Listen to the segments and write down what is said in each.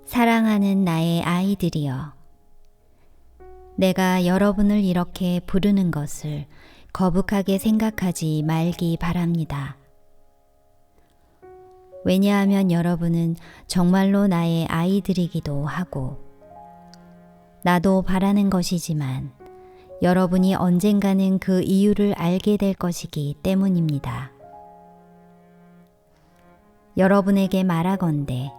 사랑하는 나의 아이들이여, 내가 여러분을 이렇게 부르는 것을 거북하게 생각하지 말기 바랍니다. 왜냐하면 여러분은 정말로 나의 아이들이기도 하고, 나도 바라는 것이지만 여러분이 언젠가는 그 이유를 알게 될 것이기 때문입니다. 여러분에게 말하건대,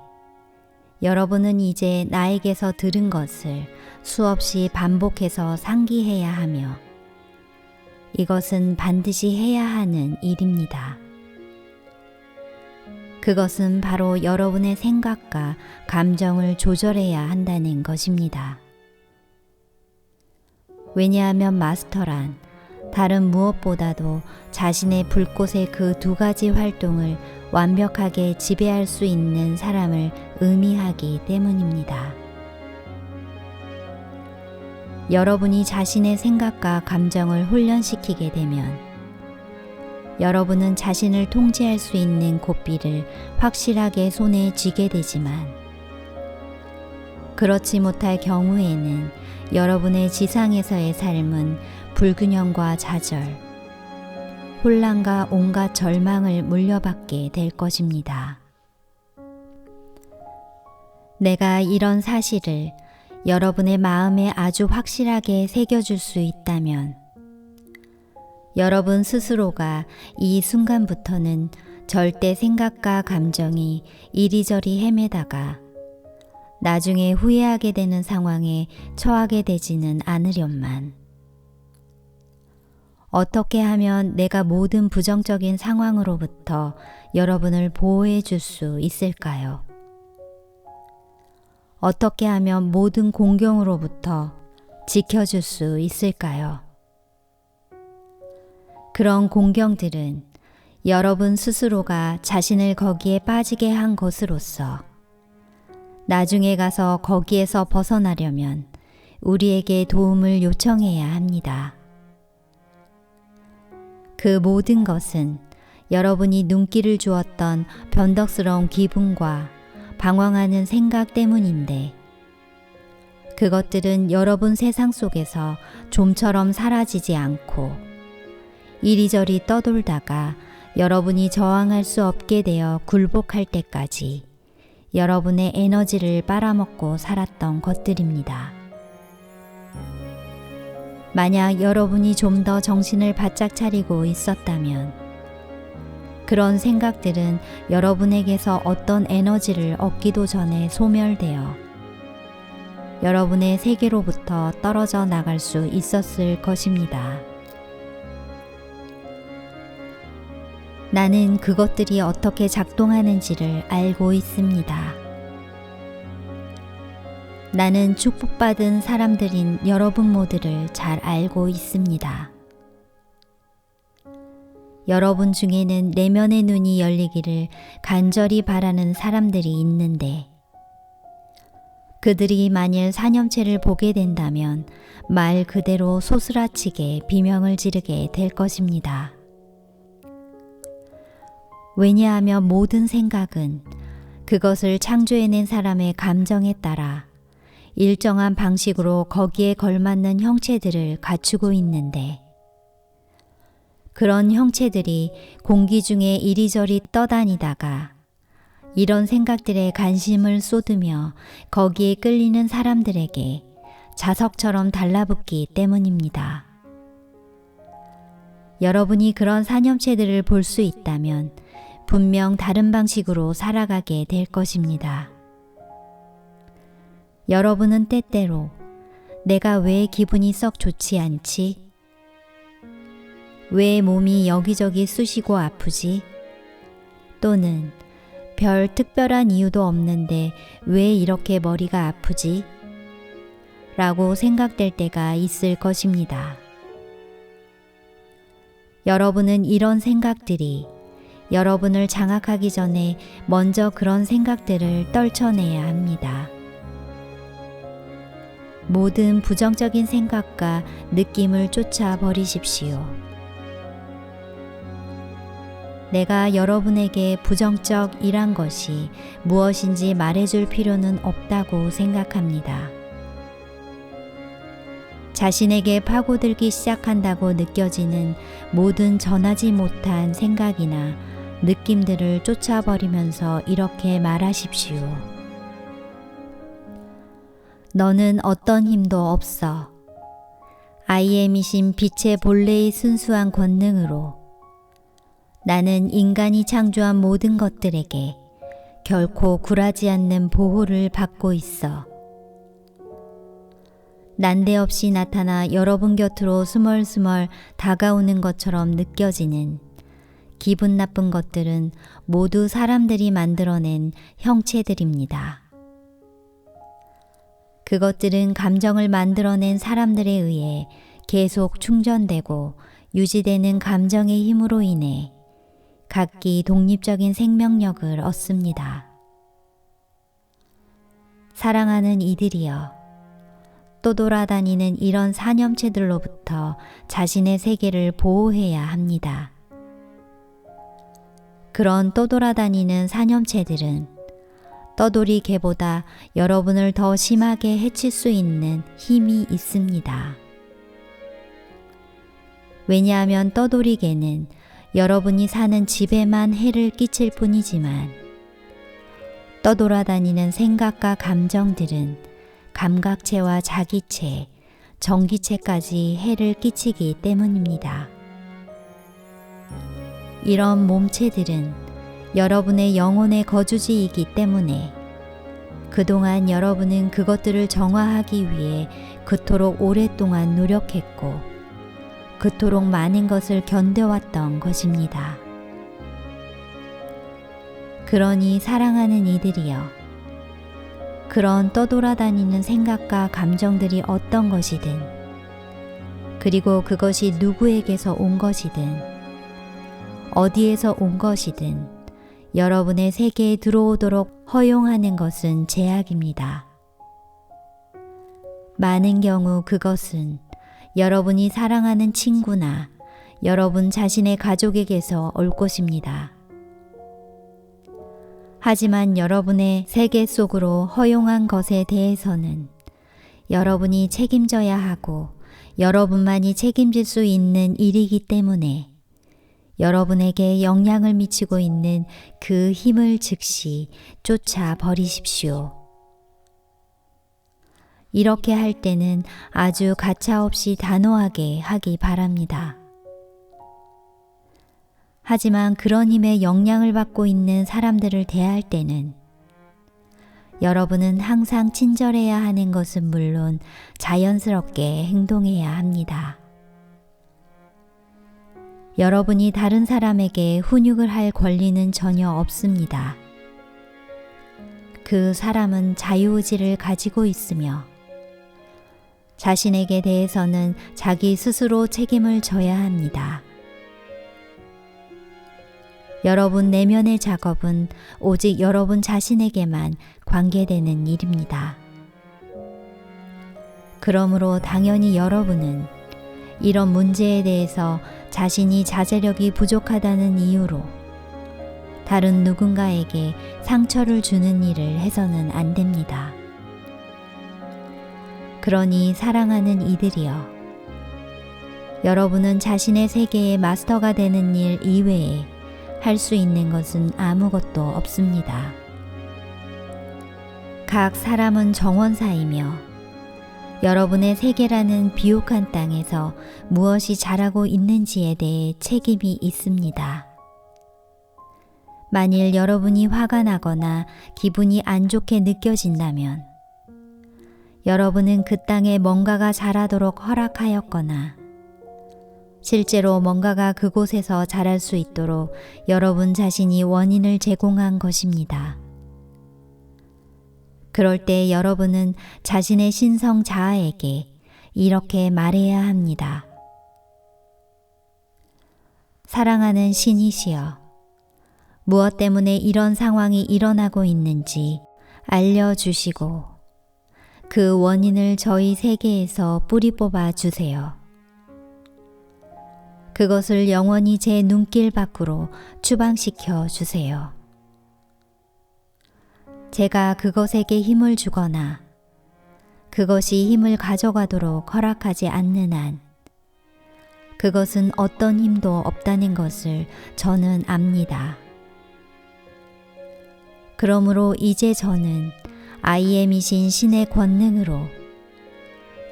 여러분은 이제 나에게서 들은 것을 수없이 반복해서 상기해야 하며, 이것은 반드시 해야 하는 일입니다. 그것은 바로 여러분의 생각과 감정을 조절해야 한다는 것입니다. 왜냐하면 마스터란 다른 무엇보다도 자신의 불꽃의 그 두 가지 활동을 완벽하게 지배할 수 있는 사람을 의미하기 때문입니다. 여러분이 자신의 생각과 감정을 훈련시키게 되면 여러분은 자신을 통제할 수 있는 고삐를 확실하게 손에 쥐게 되지만, 그렇지 못할 경우에는 여러분의 지상에서의 삶은 불균형과 좌절, 혼란과 온갖 절망을 물려받게 될 것입니다. 내가 이런 사실을 여러분의 마음에 아주 확실하게 새겨줄 수 있다면, 여러분 스스로가 이 순간부터는 절대 생각과 감정이 이리저리 헤매다가 나중에 후회하게 되는 상황에 처하게 되지는 않으련만. 어떻게 하면 내가 모든 부정적인 상황으로부터 여러분을 보호해 줄 수 있을까요? 어떻게 하면 모든 공경으로부터 지켜줄 수 있을까요? 그런 공경들은 여러분 스스로가 자신을 거기에 빠지게 한 것으로서 나중에 가서 거기에서 벗어나려면 우리에게 도움을 요청해야 합니다. 그 모든 것은 여러분이 눈길을 주었던 변덕스러운 기분과 방황하는 생각 때문인데, 그것들은 여러분 세상 속에서 좀처럼 사라지지 않고 이리저리 떠돌다가 여러분이 저항할 수 없게 되어 굴복할 때까지 여러분의 에너지를 빨아먹고 살았던 것들입니다. 만약 여러분이 좀 더 정신을 바짝 차리고 있었다면, 그런 생각들은 여러분에게서 어떤 에너지를 얻기도 전에 소멸되어 여러분의 세계로부터 떨어져 나갈 수 있었을 것입니다. 나는 그것들이 어떻게 작동하는지를 알고 있습니다. 나는 축복받은 사람들인 여러분 모두를 잘 알고 있습니다. 여러분 중에는 내면의 눈이 열리기를 간절히 바라는 사람들이 있는데, 그들이 만일 사념체를 보게 된다면 말 그대로 소스라치게 비명을 지르게 될 것입니다. 왜냐하면 모든 생각은 그것을 창조해낸 사람의 감정에 따라 일정한 방식으로 거기에 걸맞는 형체들을 갖추고 있는데, 그런 형체들이 공기 중에 이리저리 떠다니다가 이런 생각들에 관심을 쏟으며 거기에 끌리는 사람들에게 자석처럼 달라붙기 때문입니다. 여러분이 그런 사념체들을 볼 수 있다면 분명 다른 방식으로 살아가게 될 것입니다. 여러분은 때때로 내가 왜 기분이 썩 좋지 않지? 왜 몸이 여기저기 쑤시고 아프지? 또는 별 특별한 이유도 없는데 왜 이렇게 머리가 아프지? 라고 생각될 때가 있을 것입니다. 여러분은 이런 생각들이 여러분을 장악하기 전에 먼저 그런 생각들을 떨쳐내야 합니다. 모든 부정적인 생각과 느낌을 쫓아 버리십시오. 내가 여러분에게 부정적이란 것이 무엇인지 말해줄 필요는 없다고 생각합니다. 자신에게 파고들기 시작한다고 느껴지는 모든 전하지 못한 생각이나 느낌들을 쫓아버리면서 이렇게 말하십시오. 너는 어떤 힘도 없어. IM이신 빛의 본래의 순수한 권능으로 나는 인간이 창조한 모든 것들에게 결코 굴하지 않는 보호를 받고 있어. 난데없이 나타나 여러분 곁으로 스멀스멀 다가오는 것처럼 느껴지는 기분 나쁜 것들은 모두 사람들이 만들어낸 형체들입니다. 그것들은 감정을 만들어낸 사람들에 의해 계속 충전되고 유지되는 감정의 힘으로 인해 각기 독립적인 생명력을 얻습니다. 사랑하는 이들이여, 떠돌아다니는 이런 사념체들로부터 자신의 세계를 보호해야 합니다. 그런 떠돌아다니는 사념체들은 떠돌이 개보다 여러분을 더 심하게 해칠 수 있는 힘이 있습니다. 왜냐하면 떠돌이 개는 여러분이 사는 집에만 해를 끼칠 뿐이지만 떠돌아다니는 생각과 감정들은 감각체와 자기체, 전기체까지 해를 끼치기 때문입니다. 이런 몸체들은 여러분의 영혼의 거주지이기 때문에 그동안 여러분은 그것들을 정화하기 위해 그토록 오랫동안 노력했고 그토록 많은 것을 견뎌왔던 것입니다. 그러니 사랑하는 이들이여, 그런 떠돌아다니는 생각과 감정들이 어떤 것이든, 그리고 그것이 누구에게서 온 것이든, 어디에서 온 것이든 여러분의 세계에 들어오도록 허용하는 것은 제약입니다. 많은 경우 그것은 여러분이 사랑하는 친구나 여러분 자신의 가족에게서 올 것입니다. 하지만 여러분의 세계 속으로 허용한 것에 대해서는 여러분이 책임져야 하고 여러분만이 책임질 수 있는 일이기 때문에 여러분에게 영향을 미치고 있는 그 힘을 즉시 쫓아 버리십시오. 이렇게 할 때는 아주 가차없이 단호하게 하기 바랍니다. 하지만 그런 힘에 영향을 받고 있는 사람들을 대할 때는 여러분은 항상 친절해야 하는 것은 물론 자연스럽게 행동해야 합니다. 여러분이 다른 사람에게 훈육을 할 권리는 전혀 없습니다. 그 사람은 자유의지를 가지고 있으며 자신에게 대해서는 자기 스스로 책임을 져야 합니다. 여러분 내면의 작업은 오직 여러분 자신에게만 관계되는 일입니다. 그러므로 당연히 여러분은 이런 문제에 대해서 자신이 자제력이 부족하다는 이유로 다른 누군가에게 상처를 주는 일을 해서는 안 됩니다. 그러니 사랑하는 이들이여, 여러분은 자신의 세계의 마스터가 되는 일 이외에 할 수 있는 것은 아무것도 없습니다. 각 사람은 정원사이며 여러분의 세계라는 비옥한 땅에서 무엇이 자라고 있는지에 대해 책임이 있습니다. 만일 여러분이 화가 나거나 기분이 안 좋게 느껴진다면 여러분은 그 땅에 뭔가가 자라도록 허락하였거나 실제로 뭔가가 그곳에서 자랄 수 있도록 여러분 자신이 원인을 제공한 것입니다. 그럴 때 여러분은 자신의 신성 자아에게 이렇게 말해야 합니다. 사랑하는 신이시여, 무엇 때문에 이런 상황이 일어나고 있는지 알려주시고 그 원인을 저희 세계에서 뿌리 뽑아 주세요. 그것을 영원히 제 눈길 밖으로 추방시켜 주세요. 제가 그것에게 힘을 주거나 그것이 힘을 가져가도록 허락하지 않는 한 그것은 어떤 힘도 없다는 것을 저는 압니다. 그러므로 이제 저는 IM이신 신의 권능으로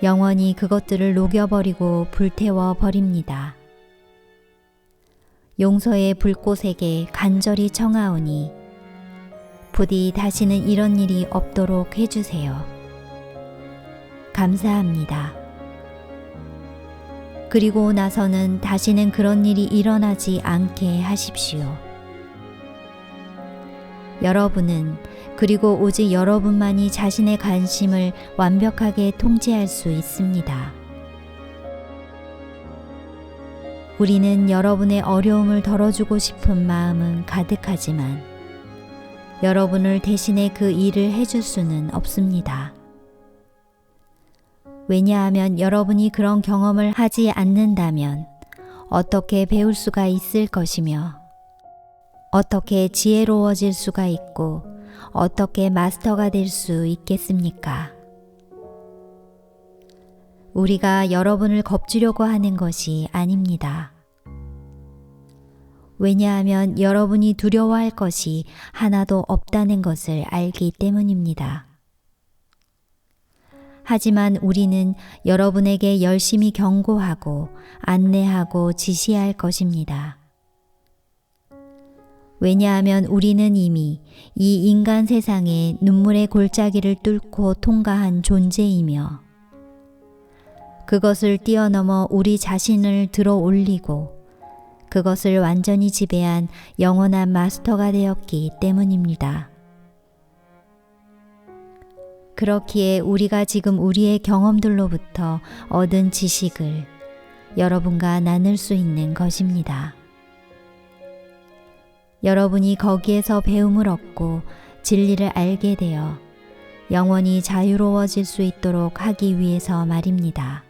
영원히 그것들을 녹여버리고 불태워 버립니다. 용서의 불꽃에게 간절히 청하오니 부디 다시는 이런 일이 없도록 해주세요. 감사합니다. 그리고 나서는 다시는 그런 일이 일어나지 않게 하십시오. 여러분은 그리고 오직 여러분만이 자신의 관심을 완벽하게 통제할 수 있습니다. 우리는 여러분의 어려움을 덜어주고 싶은 마음은 가득하지만 여러분을 대신해 그 일을 해줄 수는 없습니다. 왜냐하면 여러분이 그런 경험을 하지 않는다면 어떻게 배울 수가 있을 것이며 어떻게 지혜로워질 수가 있고 어떻게 마스터가 될 수 있겠습니까? 우리가 여러분을 겁주려고 하는 것이 아닙니다. 왜냐하면 여러분이 두려워할 것이 하나도 없다는 것을 알기 때문입니다. 하지만 우리는 여러분에게 열심히 경고하고 안내하고 지시할 것입니다. 왜냐하면 우리는 이미 이 인간 세상에 눈물의 골짜기를 뚫고 통과한 존재이며 그것을 뛰어넘어 우리 자신을 들어 올리고 그것을 완전히 지배한 영원한 마스터가 되었기 때문입니다. 그렇기에 우리가 지금 우리의 경험들로부터 얻은 지식을 여러분과 나눌 수 있는 것입니다. 여러분이 거기에서 배움을 얻고 진리를 알게 되어 영원히 자유로워질 수 있도록 하기 위해서 말입니다.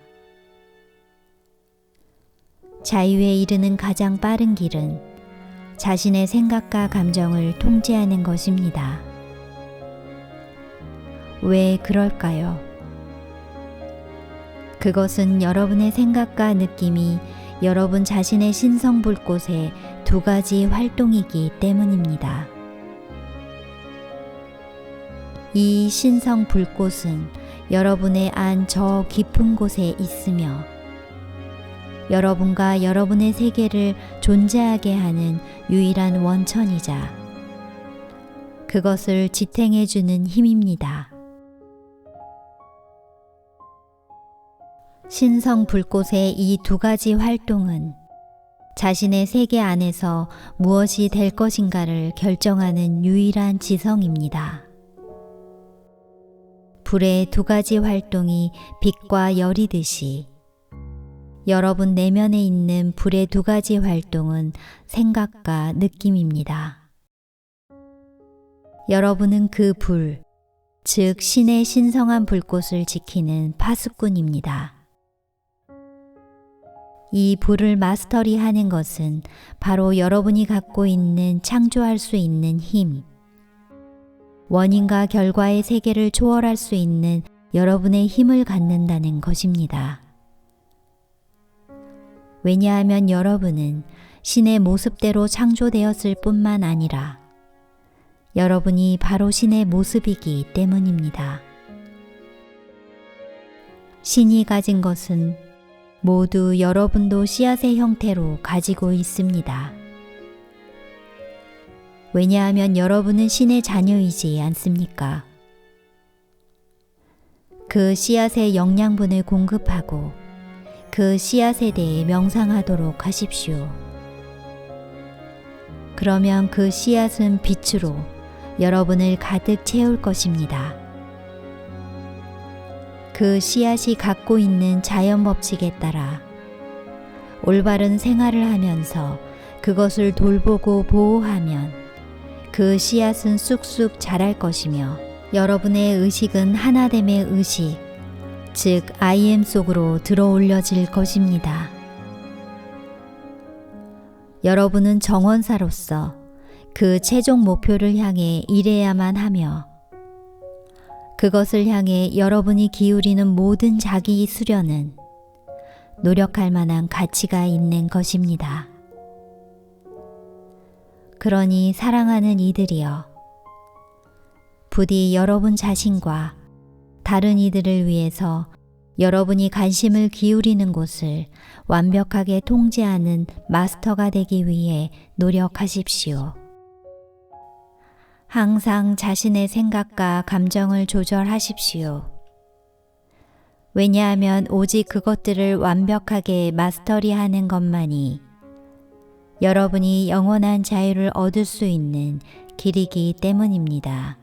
자유에 이르는 가장 빠른 길은 자신의 생각과 감정을 통제하는 것입니다. 왜 그럴까요? 그것은 여러분의 생각과 느낌이 여러분 자신의 신성 불꽃의 두 가지 활동이기 때문입니다. 이 신성 불꽃은 여러분의 안 저 깊은 곳에 있으며 여러분과 여러분의 세계를 존재하게 하는 유일한 원천이자 그것을 지탱해주는 힘입니다. 신성 불꽃의 이 두 가지 활동은 자신의 세계 안에서 무엇이 될 것인가를 결정하는 유일한 지성입니다. 불의 두 가지 활동이 빛과 열이듯이 여러분 내면에 있는 불의 두 가지 활동은 생각과 느낌입니다. 여러분은 그 불, 즉 신의 신성한 불꽃을 지키는 파수꾼입니다. 이 불을 마스터리하는 것은 바로 여러분이 갖고 있는 창조할 수 있는 힘, 원인과 결과의 세계를 초월할 수 있는 여러분의 힘을 갖는다는 것입니다. 왜냐하면 여러분은 신의 모습대로 창조되었을 뿐만 아니라 여러분이 바로 신의 모습이기 때문입니다. 신이 가진 것은 모두 여러분도 씨앗의 형태로 가지고 있습니다. 왜냐하면 여러분은 신의 자녀이지 않습니까? 그 씨앗의 영양분을 공급하고 그 씨앗에 대해 명상하도록 하십시오. 그러면 그 씨앗은 빛으로 여러분을 가득 채울 것입니다. 그 씨앗이 갖고 있는 자연 법칙에 따라 올바른 생활을 하면서 그것을 돌보고 보호하면 그 씨앗은 쑥쑥 자랄 것이며 여러분의 의식은 하나됨의 의식, 즉 I am 속으로 들어올려질 것입니다. 여러분은 정원사로서 그 최종 목표를 향해 일해야만 하며 그것을 향해 여러분이 기울이는 모든 자기 수련은 노력할 만한 가치가 있는 것입니다. 그러니 사랑하는 이들이여, 부디 여러분 자신과 다른 이들을 위해서 여러분이 관심을 기울이는 곳을 완벽하게 통제하는 마스터가 되기 위해 노력하십시오. 항상 자신의 생각과 감정을 조절하십시오. 왜냐하면 오직 그것들을 완벽하게 마스터리하는 것만이 여러분이 영원한 자유를 얻을 수 있는 길이기 때문입니다.